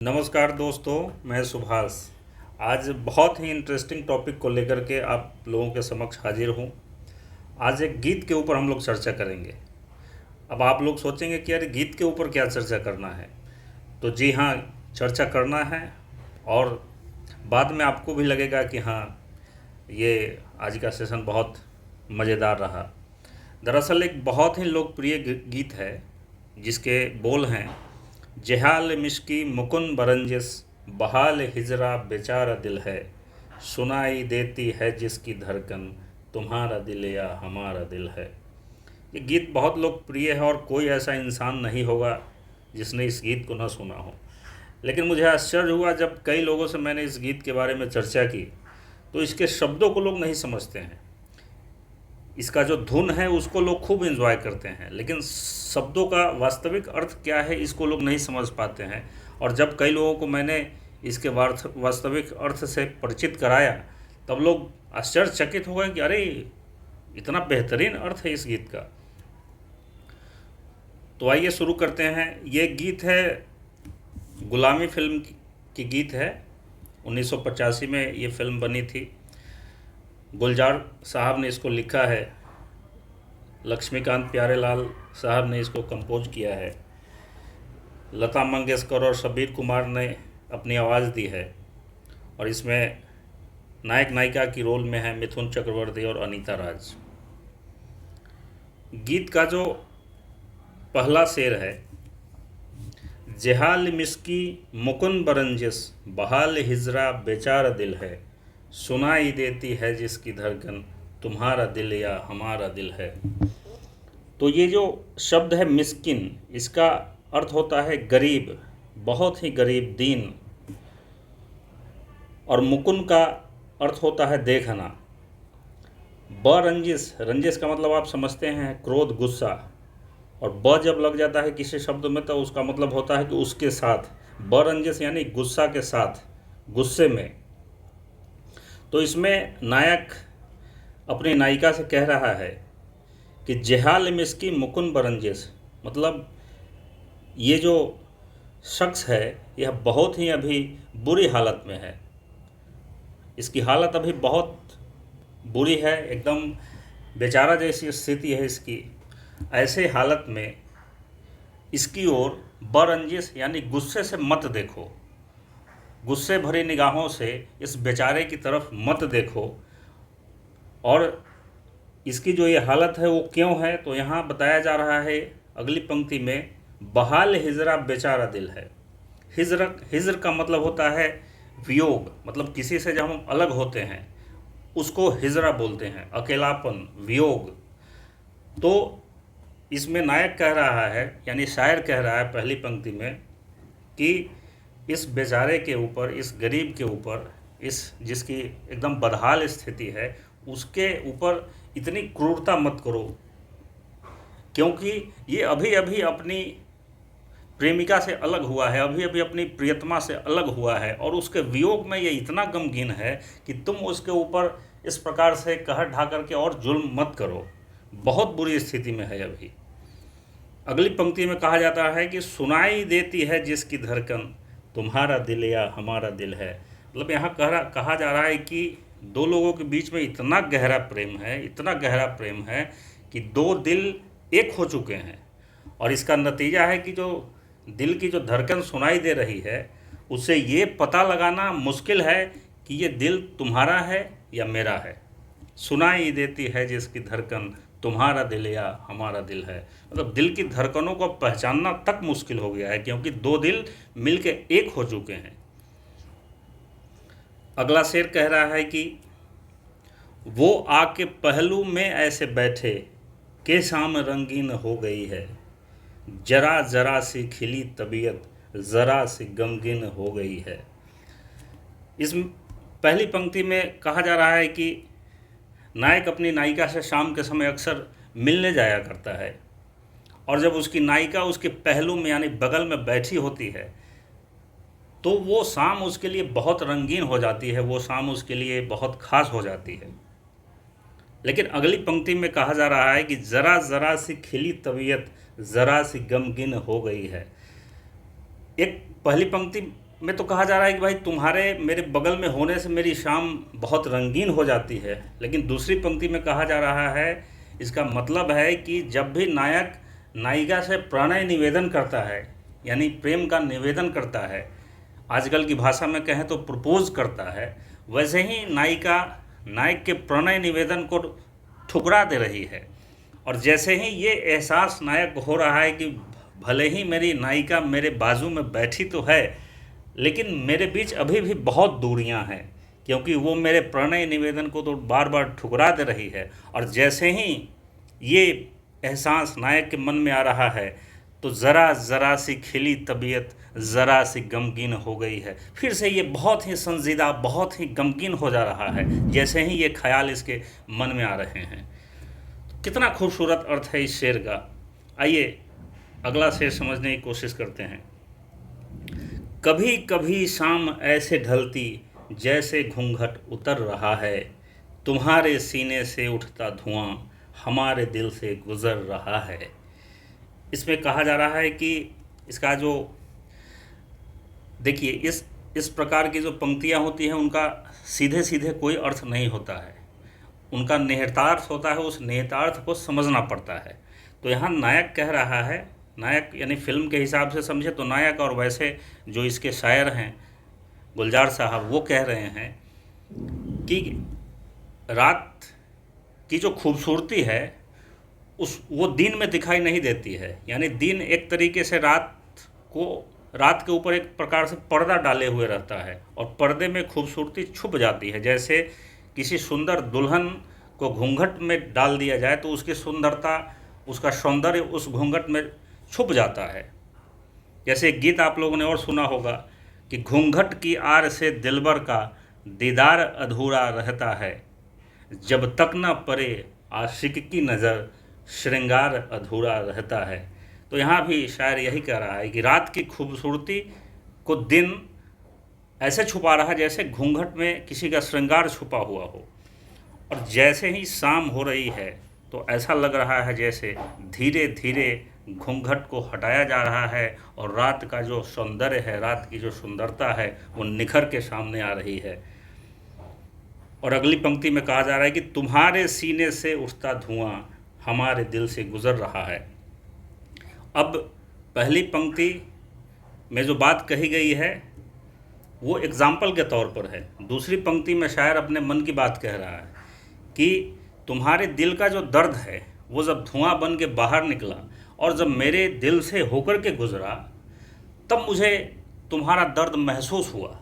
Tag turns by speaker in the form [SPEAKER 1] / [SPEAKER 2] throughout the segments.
[SPEAKER 1] नमस्कार दोस्तों, मैं सुभाष। आज बहुत ही इंटरेस्टिंग टॉपिक को लेकर के आप लोगों के समक्ष हाजिर हूँ। आज एक गीत के ऊपर हम लोग चर्चा करेंगे। अब आप लोग सोचेंगे कि अरे गीत के ऊपर क्या चर्चा करना है। तो जी हाँ, चर्चा करना है। और बाद में आपको भी लगेगा कि हाँ, ये आज का सेशन बहुत मज़ेदार रहा। दरअसल एक बहुत ही लोकप्रिय गीत है जिसके बोल हैं, जेहाल मिश्की मुकुन बरंजिस, बहाल हिजरा बेचारा दिल है, सुनाई देती है जिसकी धड़कन, तुम्हारा दिल या हमारा दिल है। ये गीत बहुत लोकप्रिय है और कोई ऐसा इंसान नहीं होगा जिसने इस गीत को न सुना हो। लेकिन मुझे आश्चर्य हुआ जब कई लोगों से मैंने इस गीत के बारे में चर्चा की, तो इसके शब्दों को लोग नहीं समझते हैं। इसका जो धुन है उसको लोग खूब एंजॉय करते हैं, लेकिन शब्दों का वास्तविक अर्थ क्या है इसको लोग नहीं समझ पाते हैं। और जब कई लोगों को मैंने इसके वास्तविक अर्थ से परिचित कराया, तब लोग आश्चर्यचकित हो गए कि अरे, इतना बेहतरीन अर्थ है इस गीत का। तो आइए शुरू करते हैं। ये गीत है, गुलामी फिल्म की गीत है। 1985 में ये फिल्म बनी थी। गुलजार साहब ने इसको लिखा है, लक्ष्मीकांत प्यारेलाल साहब ने इसको कंपोज किया है, लता मंगेशकर और शब्बीर कुमार ने अपनी आवाज़ दी है। और इसमें नायक नायिका की रोल में है मिथुन चक्रवर्ती और अनीता राज। गीत का जो पहला शेर है, जेहाल मिस्की मुकुन बरंजिस, बहाल हिजरा बेचारा दिल है, सुनाई देती है जिसकी धड़कन, तुम्हारा दिल या हमारा दिल है। तो ये जो शब्द है मिस्किन, इसका अर्थ होता है गरीब, बहुत ही गरीब, दीन। और मुकुन का अर्थ होता है देखना। बरंजिस, रंजिस का मतलब आप समझते हैं, क्रोध, गुस्सा। और ब जब लग जाता है किसी शब्द में तो उसका मतलब होता है कि उसके साथ। बरंजिस यानी गुस्सा के साथ, गुस्से में। तो इसमें नायक अपनी नायिका से कह रहा है कि जेहाल मिस्की मुकुन बरंजिस, मतलब ये जो शख्स है यह बहुत ही अभी बुरी हालत में है। इसकी हालत अभी बहुत बुरी है, एकदम बेचारा जैसी स्थिति है इसकी। ऐसे हालत में इसकी ओर बरंजिस यानी गुस्से से मत देखो, गुस्से भरी निगाहों से इस बेचारे की तरफ मत देखो। और इसकी जो ये हालत है वो क्यों है, तो यहाँ बताया जा रहा है अगली पंक्ति में, बहाल हिजरा बेचारा दिल है। हिजर का मतलब होता है वियोग, मतलब किसी से जब हम अलग होते हैं उसको हिजरा बोलते हैं, अकेलापन, वियोग। तो इसमें नायक कह रहा है, यानी शायर कह रहा है पहली पंक्ति में कि इस बेचारे के ऊपर, इस गरीब के ऊपर, इस जिसकी एकदम बदहाल स्थिति है, उसके ऊपर इतनी क्रूरता मत करो, क्योंकि ये अभी अभी अपनी प्रेमिका से अलग हुआ है, अभी अभी अपनी प्रियतमा से अलग हुआ है, और उसके वियोग में ये इतना गमगीन है कि तुम उसके ऊपर इस प्रकार से कहर ढा करके और जुल्म मत करो। बहुत बुरी स्थिति में है अभी। अगली पंक्ति में कहा जाता है कि सुनाई देती है जिसकी धड़कन, तुम्हारा दिल या हमारा दिल है। मतलब यहाँ कहा जा रहा है कि दो लोगों के बीच में इतना गहरा प्रेम है, इतना गहरा प्रेम है कि दो दिल एक हो चुके हैं। और इसका नतीजा है कि जो दिल की जो धड़कन सुनाई दे रही है, उससे ये पता लगाना मुश्किल है कि ये दिल तुम्हारा है या मेरा है। सुनाई देती है जिसकी धड़कन, तुम्हारा दिल या हमारा दिल है। मतलब दिल की धड़कनों को पहचानना तक मुश्किल हो गया है, क्योंकि दो दिल मिलके एक हो चुके हैं। अगला शेर कह रहा है कि वो आके पहलू में ऐसे बैठे के शाम रंगीन हो गई है, जरा जरा सी खिली तबीयत ज़रा सी गमगीन हो गई है। इस पहली पंक्ति में कहा जा रहा है कि नायक अपनी नायिका से शाम के समय अक्सर मिलने जाया करता है, और जब उसकी नायिका उसके पहलू में यानी बगल में बैठी होती है, तो वो शाम उसके लिए बहुत रंगीन हो जाती है, वो शाम उसके लिए बहुत खास हो जाती है। लेकिन अगली पंक्ति में कहा जा रहा है कि ज़रा ज़रा सी खिली तबीयत ज़रा सी गमगीन हो गई है। एक पहली पंक्ति में तो कहा जा रहा है कि भाई तुम्हारे मेरे बगल में होने से मेरी शाम बहुत रंगीन हो जाती है, लेकिन दूसरी पंक्ति में कहा जा रहा है, इसका मतलब है कि जब भी नायक नायिका से प्रणय निवेदन करता है, यानी प्रेम का निवेदन करता है, आजकल की भाषा में कहें तो प्रपोज करता है, वैसे ही नायिका नायक के प्रणय निवेदन को ठुकरा दे रही है। और जैसे ही ये एहसास नायक को हो रहा है कि भले ही मेरी नायिका मेरे बाजू में बैठी तो है, लेकिन मेरे बीच अभी भी बहुत दूरियां हैं, क्योंकि वो मेरे प्रणय निवेदन को तो बार बार ठुकरा दे रही है। और जैसे ही ये एहसास नायक के मन में आ रहा है, तो ज़रा ज़रा सी खिली तबीयत ज़रा सी गमगीन हो गई है। फिर से ये बहुत ही संजीदा, बहुत ही गमगीन हो जा रहा है, जैसे ही ये ख्याल इसके मन में आ रहे हैं। तो कितना खूबसूरत अर्थ है इस शेर का। आइए अगला शेर समझने की कोशिश करते हैं। कभी कभी शाम ऐसे ढलती जैसे घूंघट उतर रहा है, तुम्हारे सीने से उठता धुआं हमारे दिल से गुजर रहा है। इसमें कहा जा रहा है कि इसका जो देखिए, इस प्रकार की जो पंक्तियाँ होती हैं उनका सीधे सीधे कोई अर्थ नहीं होता है, उनका निहितार्थ होता है, उस निहितार्थ को समझना पड़ता है। तो यहाँ नायक कह रहा है, नायक यानी फिल्म के हिसाब से समझे तो नायक, और वैसे जो इसके शायर हैं गुलजार साहब, वो कह रहे हैं कि रात की जो खूबसूरती है वो दिन में दिखाई नहीं देती है। यानी दिन एक तरीके से रात के ऊपर एक प्रकार से पर्दा डाले हुए रहता है, और पर्दे में खूबसूरती छुप जाती है। जैसे किसी सुंदर दुल्हन को घूंघट में डाल दिया जाए तो उसकी सुंदरता, उसका सौंदर्य उस घूंघट में छुप जाता है। जैसे एक गीत आप लोगों ने और सुना होगा कि घूंघट की आड़ से दिलबर का दीदार अधूरा रहता है, जब तक न पड़े आशिक की नज़र श्रृंगार अधूरा रहता है। तो यहाँ भी शायर यही कह रहा है कि रात की खूबसूरती को दिन ऐसे छुपा रहा है जैसे घूंघट में किसी का श्रृंगार छुपा हुआ हो, और जैसे ही शाम हो रही है तो ऐसा लग रहा है जैसे धीरे धीरे घूंघट को हटाया जा रहा है, और रात का जो सौंदर्य है, रात की जो सुंदरता है, वो निखर के सामने आ रही है। और अगली पंक्ति में कहा जा रहा है कि तुम्हारे सीने से उठता धुआं हमारे दिल से गुजर रहा है। अब पहली पंक्ति में जो बात कही गई है वो एग्जाम्पल के तौर पर है, दूसरी पंक्ति में शायर अपने मन की बात कह रहा है कि तुम्हारे दिल का जो दर्द है वो जब धुआं बन के बाहर निकला और जब मेरे दिल से होकर के गुजरा, तब मुझे तुम्हारा दर्द महसूस हुआ,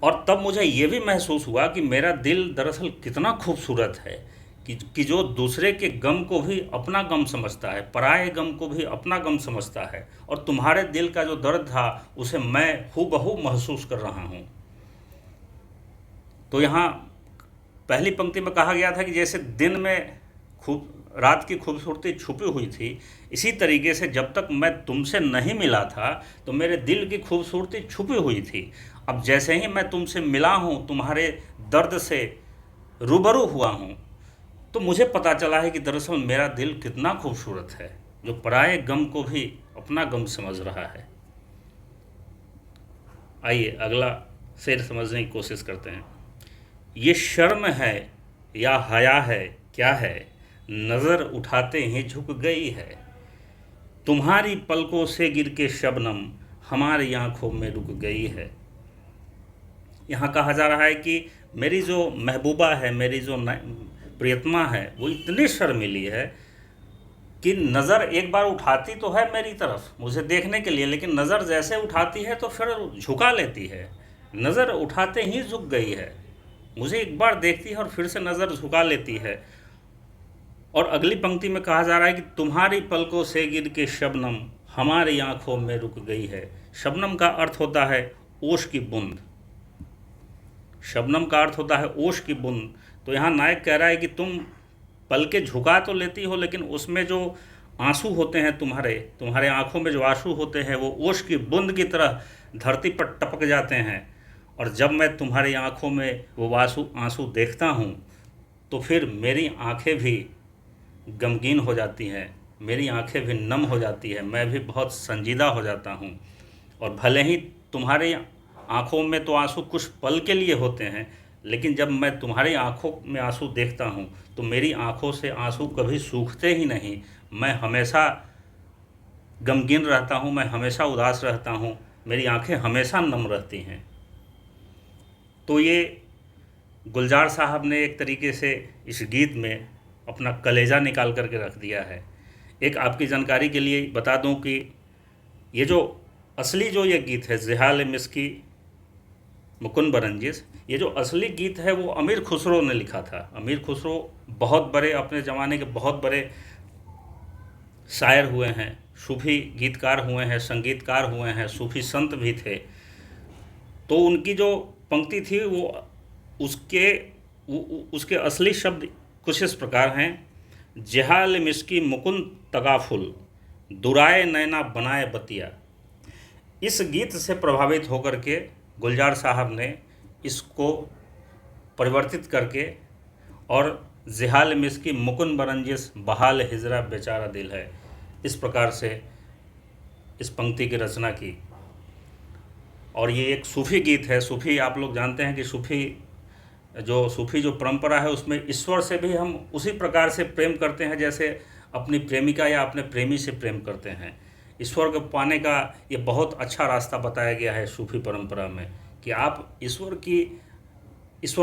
[SPEAKER 1] और तब मुझे ये भी महसूस हुआ कि मेरा दिल दरअसल कितना खूबसूरत है कि जो दूसरे के गम को भी अपना गम समझता है, पराये गम को भी अपना गम समझता है, और तुम्हारे दिल का जो दर्द था उसे मैं हूबहू महसूस कर रहा हूँ। तो यहाँ पहली पंक्ति में कहा गया था कि जैसे दिन में रात की खूबसूरती छुपी हुई थी, इसी तरीके से जब तक मैं तुमसे नहीं मिला था तो मेरे दिल की खूबसूरती छुपी हुई थी। अब जैसे ही मैं तुमसे मिला हूँ, तुम्हारे दर्द से रूबरू हुआ हूँ, तो मुझे पता चला है कि दरअसल मेरा दिल कितना खूबसूरत है, जो पराये गम को भी अपना गम समझ रहा है। आइए अगला शेर समझने की कोशिश करते हैं। ये शर्म है या हया है क्या है, नज़र उठाते ही झुक गई है, तुम्हारी पलकों से गिर के शबनम हमारी आंखों में रुक गई है। यहाँ कहा जा रहा है कि मेरी जो महबूबा है, मेरी जो प्रियतमा है, वो इतनी शर्मीली है कि नज़र एक बार उठाती तो है मेरी तरफ मुझे देखने के लिए, लेकिन नज़र जैसे उठाती है तो फिर झुका लेती है। नज़र उठाते ही झुक गई है, मुझे एक बार देखती है और फिर से नज़र झुका लेती है। और अगली पंक्ति में कहा जा रहा है कि तुम्हारी पलकों से गिर के शबनम हमारी आंखों में रुक गई है। शबनम का अर्थ होता है ओश की बूंद, शबनम का अर्थ होता है ओश की बूंद। तो यहाँ नायक कह रहा है कि तुम पलके झुका तो लेती हो, लेकिन उसमें जो आंसू होते हैं, तुम्हारे आंखों में जो आंसू होते हैं वो ओश की बूंद की तरह धरती पर टपक जाते हैं, और जब मैं तुम्हारी आंखों में वो आंसू देखता हूँ तो फिर मेरी आंखें भी गमगीन हो जाती हैं, मेरी आंखें भी नम हो जाती हैं, मैं भी बहुत संजीदा हो जाता हूँ। और भले ही तुम्हारे आँखों में तो आंसू कुछ पल के लिए होते हैं, लेकिन जब मैं तुम्हारी आँखों में आंसू देखता हूँ तो मेरी आँखों से आंसू कभी सूखते ही नहीं। मैं हमेशा गमगीन रहता हूँ, मैं हमेशा उदास रहता हूँ, मेरी आंखें हमेशा नम रहती हैं। तो ये गुलजार साहब ने एक तरीके से इस गीत में अपना कलेजा निकाल करके रख दिया है। एक आपकी जानकारी के लिए बता दूं कि ये जो असली जो ये गीत है ज़िहाल मिस्की मुकुंद बरंजिश, ये जो असली गीत है वो अमीर खुसरो ने लिखा था। अमीर खुसरो बहुत बड़े, अपने ज़माने के बहुत बड़े शायर हुए हैं, सूफी गीतकार हुए हैं, संगीतकार हुए हैं, सूफी संत भी थे। तो उनकी जो पंक्ति थी वो उसके असली शब्द कुछ इस प्रकार हैं। जेहाल मिस्की मुकुंद तगाफुल, दुराए नैना बनाए बतिया। इस गीत से प्रभावित होकर के गुलजार साहब ने इसको परिवर्तित करके और जेहाल मिस्की मुकुंद बरंजिश बहाल हिजरा बेचारा दिल है, इस प्रकार से इस पंक्ति की रचना की। और ये एक सूफ़ी गीत है। सूफ़ी आप लोग जानते हैं कि सूफ़ी जो परंपरा है उसमें ईश्वर से भी हम उसी प्रकार से प्रेम करते हैं जैसे अपनी प्रेमिका या अपने प्रेमी से प्रेम करते हैं। ईश्वर को पाने का ये बहुत अच्छा रास्ता बताया गया है सूफ़ी परंपरा में कि आप ईश्वर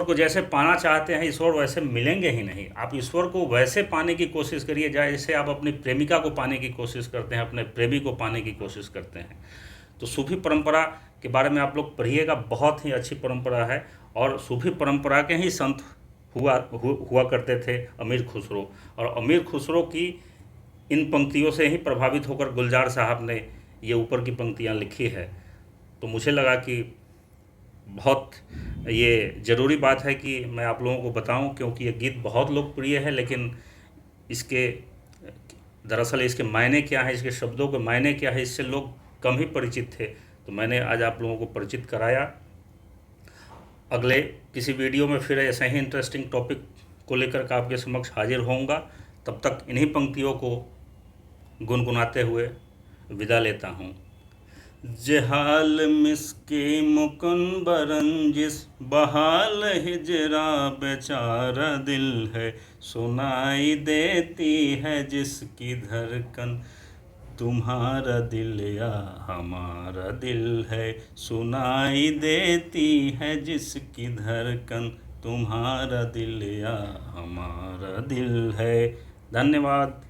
[SPEAKER 1] को जैसे पाना चाहते हैं, ईश्वर वैसे मिलेंगे ही नहीं। आप ईश्वर को वैसे पाने की कोशिश करिए जैसे आप अपनी प्रेमिका को पाने की कोशिश करते हैं, अपने प्रेमी को पाने की कोशिश करते हैं। तो सूफ़ी परंपरा के बारे में आप लोग पढ़िएगा, बहुत ही अच्छी परंपरा है। और सूफ़ी परंपरा के ही संत हुआ करते थे अमीर खुसरो। और अमीर खुसरो की इन पंक्तियों से ही प्रभावित होकर गुलजार साहब ने ये ऊपर की पंक्तियाँ लिखी है। तो मुझे लगा कि बहुत ये ज़रूरी बात है कि मैं आप लोगों को बताऊं, क्योंकि ये गीत बहुत लोकप्रिय है, लेकिन इसके दरअसल इसके मायने क्या है, इसके शब्दों के मायने क्या है, इससे लोग कम ही परिचित थे। तो मैंने आज आप लोगों को परिचित कराया। अगले किसी वीडियो में फिर ऐसे ही इंटरेस्टिंग टॉपिक को लेकर के आपके समक्ष हाजिर होऊंगा। तब तक इन्हीं पंक्तियों को गुनगुनाते हुए विदा लेता हूँ। जेहाल मिस्की मुकुंद बरंजिश बहाल हिजरा बेचारा दिल है, सुनाई देती है जिसकी धड़कन तुम्हारा दिल या हमारा दिल है, सुनाई देती है जिसकी धड़कन तुम्हारा दिल या हमारा दिल है। धन्यवाद।